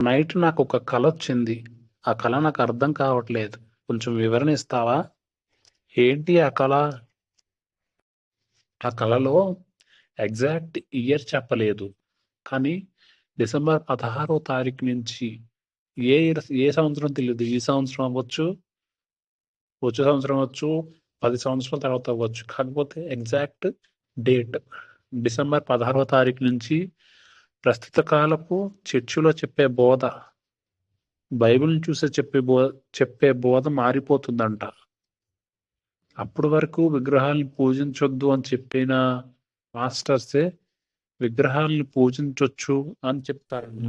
Night నాకొక కలొచ్చింది. ఆ కల నాకర్థం కావట్లేదు. కొంచెం వివరణ ఇస్తావా? ఏంటి ఆ కల? ఆ కలలో ఎగ్జాక్ట్ ఇయర్ చెప్పలేదు. కానీ డిసెంబర్ 16వ తారీఖు నుంచి ఏ సంవత్సరం తెలీదు. ఈ సంవత్సరం అవ్వచ్చు, వచ్చే సంవత్సరం అవ్వచ్చు, 10 సంవత్సరాల తర్వాత అవ్వచ్చు. కాకపోతే ఎగ్జాక్ట్ డేట్ డిసెంబర్ 16వ తారీఖు నుంచి ప్రస్తుత కాలపు చర్చిలో చెప్పే బోధ, బైబిల్‌ని చూసి చెప్పే బోధ మారిపోతుందంట. అప్పటి వరకు విగ్రహాలను పూజించొద్దు అని చెప్పిన మాస్టర్సే విగ్రహాలను పూజించొచ్చు అని చెప్తారంట.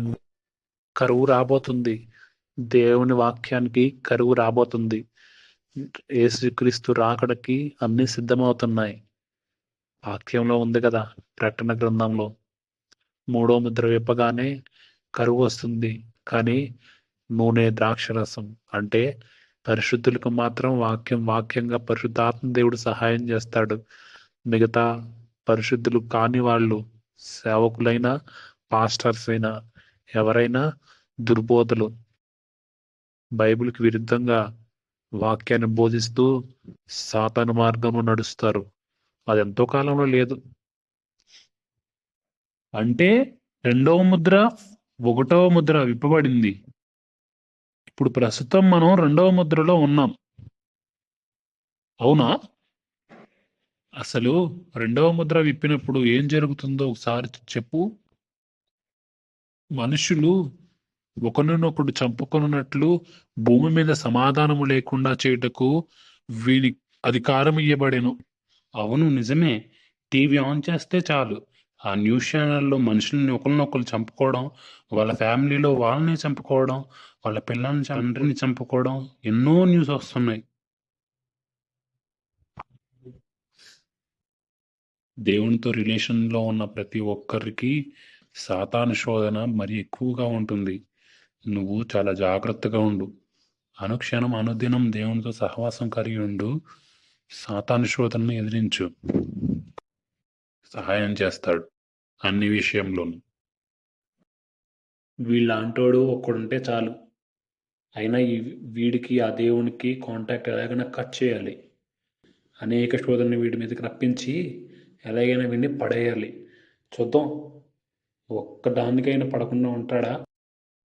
కరువు రాబోతుంది. దేవుని వాక్యానికి కరువు రాబోతుంది. యేసుక్రీస్తు రాకడకి అన్నీ సిద్ధమవుతున్నాయి. వాక్యంలో ఉంది కదా, ప్రకటన గ్రంథంలో. మూడో ముద్ర విప్పగానే కరువు వస్తుంది. కానీ నూనె, ద్రాక్షరసం అంటే పరిశుద్ధులకు మాత్రం వాక్యంగా పరిశుద్ధాత్మ దేవుడు సహాయం చేస్తాడు. మిగతా పరిశుద్ధులు కాని వాళ్ళు, సేవకులైనా, పాస్టర్స్ అయినా, ఎవరైనా దుర్బోధలు, బైబిల్‌కి విరుద్ధంగా వాక్యాన్ని బోధిస్తూ సాతాను మార్గంలో నడుస్తారు. అది ఎంతో కాలంలో లేదు. అంటే రెండవ ముద్ర, ఒకటవ ముద్ర విప్పబడింది. ఇప్పుడు ప్రస్తుతం మనం రెండవ ముద్రలో ఉన్నాం. అవునా? అసలు రెండవ ముద్ర విప్పినప్పుడు ఏం జరుగుతుందో ఒకసారి చెప్పు. మనుషులు ఒకరినొకడు చంపుకొనున్నట్లు భూమి మీద సమాధానము లేకుండా చేయుటకు వీని అధికారం ఇయ్యబడెను. అవును, నిజమే. టీవీ ఆన్ చేస్తే చాలు, ఆ న్యూస్ ఛానల్లో మనుషుల్ని ఒకరినొకరు చంపుకోవడం, వాళ్ళ ఫ్యామిలీలో వాళ్ళని చంపుకోవడం, వాళ్ళ పిల్లల్ని తండ్రిని చంపుకోవడం, ఎన్నో న్యూస్ వస్తున్నాయి. దేవునితో రిలేషన్‌లో ఉన్న ప్రతి ఒక్కరికి సాతాను శోధన మరి ఎక్కువగా ఉంటుంది. నువ్వు చాలా జాగ్రత్తగా ఉండు. అనుక్షణం, అనుదినం దేవునితో సహవాసం కలిగి ఉండు. సాతాను శోధనను ఎదిరించు. సహాయం చేస్తాడు అన్ని విషయంలోనూ. వీళ్ళంటోడు ఒక్కడుంటే చాలు. అయినా వీడికి ఆ దేవునికి కాంటాక్ట్ ఎలాగైనా కట్ చేయాలి. అనేక శోధనలు వీడి మీదకి రప్పించి ఎలాగైనా వీడిని పడేయాలి. చూద్దాం, ఒక్క దానికైనా పడకుండా ఉంటాడా?